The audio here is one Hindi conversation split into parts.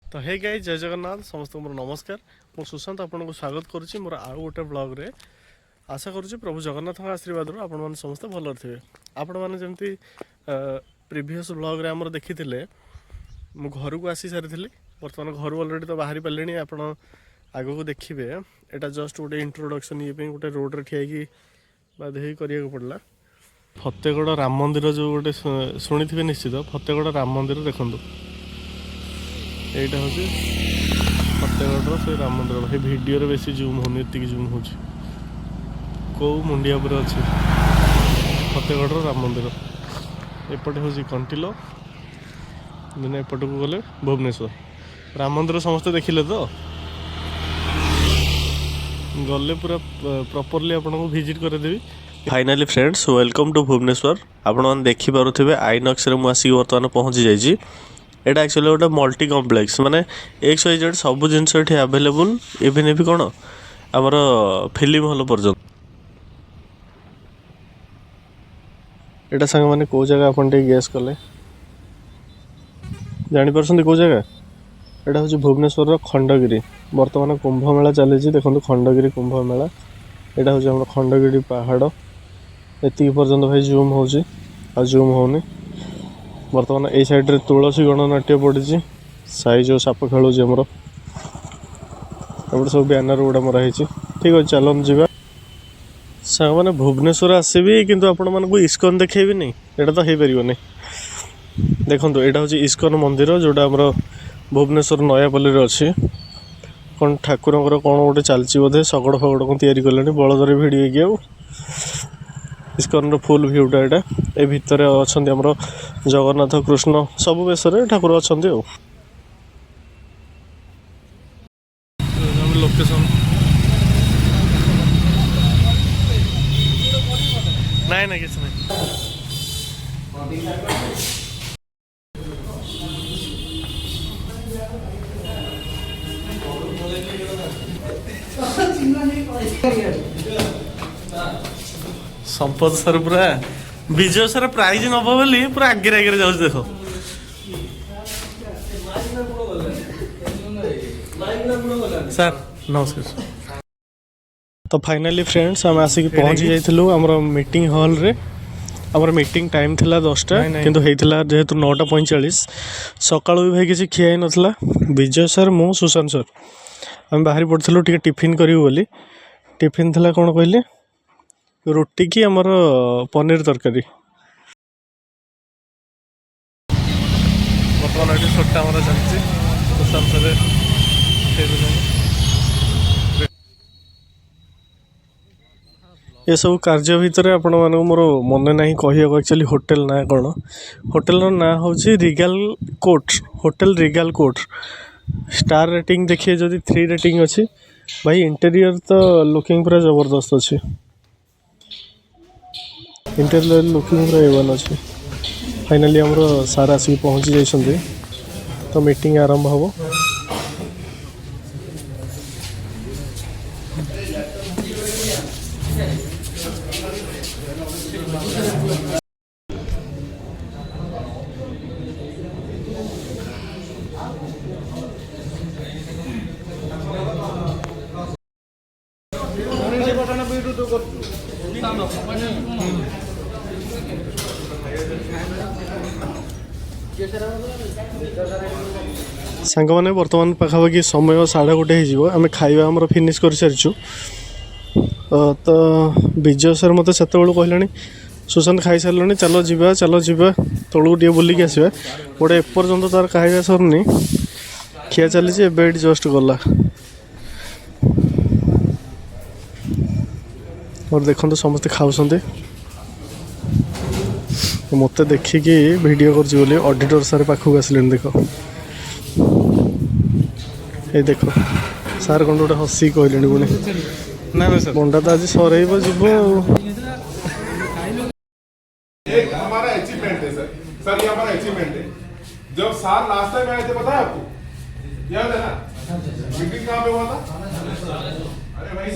तो हे गाइस जय जगन्नाथ समस्त मोर नमस्कार मु सुशांत आपको स्वागत करुच्ची मोर आउ गोटे ब्लॉग रे आशा करुच्ची प्रभु जगन्नाथ आशीर्वाद आपण मैंने समस्ते भल थे आपण मैंने जमी प्रीवियस ब्लॉग रे आमर देखी मु घर को आसी सारी बर्तमान घर अलरेडी तो बाहरी पारे आप आग को देखिए यहाँ जस्ट गोटे इंट्रोडक्शन ये गोटे रोड रे ठिया बाध्य करा पड़ा फतेगढ़ राम मंदिर जो गोटे शुणी थे निश्चित फतेगढ़ राम मंदिर देखूँ এইটা হচ্ছে ফতেগড়ର ସେ ରାମ ମନ୍ଦିର। ସେ ଭିଡ଼ିଓରେ ବେଶୀ ଜୁମ୍ ହେଉନି, ଏତିକି ଜୁମ୍ ହେଉଛି। କେଉଁ ମୁଣ୍ଡିଆ ଉପରେ ଅଛି ଫତେଗଡ଼ର ରାମ ମନ୍ଦିର। ଏପଟେ ହେଉଛି କଣ୍ଟିଲ, ଦିନେ ଏପଟକୁ ଗଲେ ଭୁବନେଶ୍ୱର। ରାମ ମନ୍ଦିର ସମସ୍ତେ ଦେଖିଲେ ତ, ଗଲେ ପୁରା ପ୍ରପରଲି ଆପଣଙ୍କୁ ଭିଜିଟ୍ କରିଦେବି। Finally friends welcome to Bhubaneswar. आपने देखिपे आइनक्स ମୁଁ ଆସିକି ବର୍ତ୍ତମାନ ପହଞ୍ଚି ଯାଇଛି। एटा एक्चुअली गोटे मल्टी कम्प्लेक्स माने XYZ सब जिनस ये आवेलेबल इवन भी कौन आमर फिल्म हल पर्यटन। एटा सांग माने को जगह अपन गैस कले जानी परछन को जगह एटा हूँ भुवनेश्वर खंडगिरी। बर्तमान कुंभ मेला चली देखो खंडगिरी कुंभ मेला। एटा हूँ आम खंडगिरी पहाड़ एति पर्यंत भाई जूम हो जूम होनी। बर्तमान ये साइड रे तुलसी गणनाट्य पड़ी साई जो साप खेलुँ आमर सब बैनर गुड़ा मराही। ठीक अच्छे चलन जी सांग मैंने भुवनेश्वर आसबि किंतु आपण मानक इस्कन देखेबी नहीं एटा तो हो पार नहीं। देखो यहाँ हूँ इस्कन मंदिर जोटा आमर भुवनेश्वर नयापल्ली अच्छी कौन ठाकुर कौन गोटे चलती बोधे शगड़ फगड़ कौन तैयारी कले बलदरे भिड़ी हो इस्कन फुल भ्यूटा यहाँ ए भितर अच्छा आमर जगन्नाथ कृष्ण सब बेस ठाकुर अच्छा लोकेशन ना कि संपद सर पूरा विजय सर प्राइज नब बोली पूरा आगे आगे जाऊँ देख। सर नमस्कार। तो फाइनली फ्रेंड्स आम आसिक पहुँची जाइलु आमर मीटिंग हॉल रे। आमर मीटिंग टाइम थिला 10टा किंतु हेइथिला जेहेतु 9:45 सकाळु भी भाई किसी खिया ही नथला। विजय सर मु सुशांत सर आम बाहरी पड़थिलु टिके टिफिन करिवु बोली। टिफिन थिला कोन कहले रोटी की आमर पनीर तरकारी। बर्तमान ये छोटा आमर चलती सुशांत सर ये सब कार्य भितर आपण मानक मोर मन ना कह एक्चुअली होटेल ना कौन होटेल ना हूँ रिगाल court hotel रिगाल court. Star rating देखिए जदि 3 रेटिंग अच्छी भाई इंटेरियर तो लुकिंग पूरा जबरदस्त अच्छी इंटेरियर लुकिंग पूरा एवन अच्छी। फाइनाली आमर सार आसिक पहुँची जाइए तो मीटिंग आरंभ हम। सांग मैंने बर्तमान पाखापाखि समय 1:30 हो आम खाଇବା आमर फिनिश कर सारी। तो विजय सर मत से कहले सुशांत खाई सारे चलो जीवा तलू टे बुलिक आसवा गोटे एपर्यंत तार खाଇବା सरनी खिया चली जस्ट गला। और देखो समस्ते खाऊँ मत देखिकी वीडियो कर ऑडिटर सर पाखक आसिले देख ये देख सार कौन गोटे हसी कहले पुणी ना बंडा तो आज सरब जीव हमारा अचीवमेंट है सर ये हमारा अचीवमेंट है। जब साल लास्ट टाइम आए थे पता है आपको याद है ना मीटिंग कहाँ पे हुआ था। अरे भाई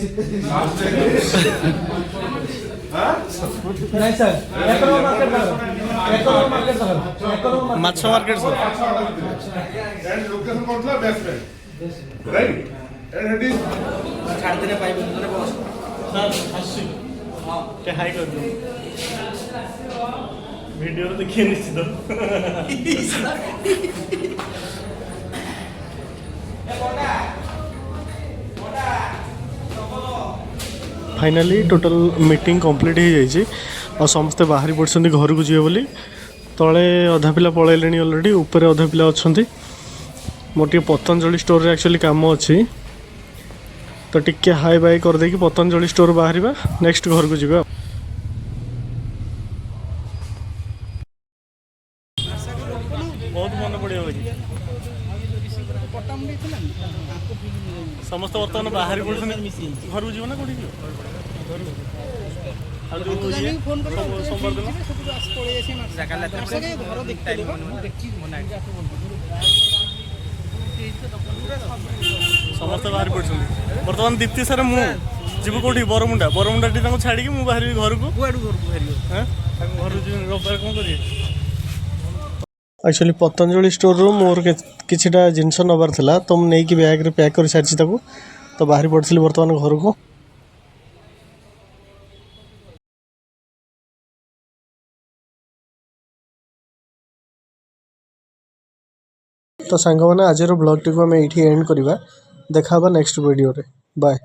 लास्ट टाइम हाँ? नहीं सर एक नंबर मार्केट सर एक नंबर मार्केट सर एक नंबर मार्केट ମାଛ ମାର୍କେଟ ସର अच्छा ऑर्डर दिले एंड लोकेशन कौन था basement right and it is छाड़ देने पाइब बस ସାର୍ ଆସୁଛି ଟିକେ ହାଇ କରିଦିଅ ଭିଡ଼ିଓରେ ଦେଖିବେ ନିଶ୍ଚିତ फाइनाली टोटल मीटिंग कंप्लीट हो जाइए और समस्ते बाहरी पड़ते घर को जीवे बोली तले अधा पिला पलैले अलरेडी ऊपर अधा पिला अच्छा मोर टे पतंजलि स्टोर रे एक्चुअली काम अच्छी तो टिके हाई बाय कर देकी पतंजलि स्टोर बाहर नेक्स्ट घर को जीवा बहुत मन पड़े समस्त बर्तमान बाहर पड़े घर को जीव ना कौटी सोमवार दिन समस्त बाहर पड़े बर्तमान दीप्ति सार मु जीव कौटी बरमुंडा बरमुंडा टी छाड़ी मुझे बाहर घर को घर रविवार कौन करिए एक्चुअली पतंजलि स्टोर रू मोर किछिटा जिनस नबार थिला तो मुझे नहीं बैग रे पैक कर सारी तो बाहर पड़ी बर्तमान घर को तो सांग मैंने आज ब्लॉग टी को आम ये एंड करवा देखा नेक्स्ट वीडियो रे बाय।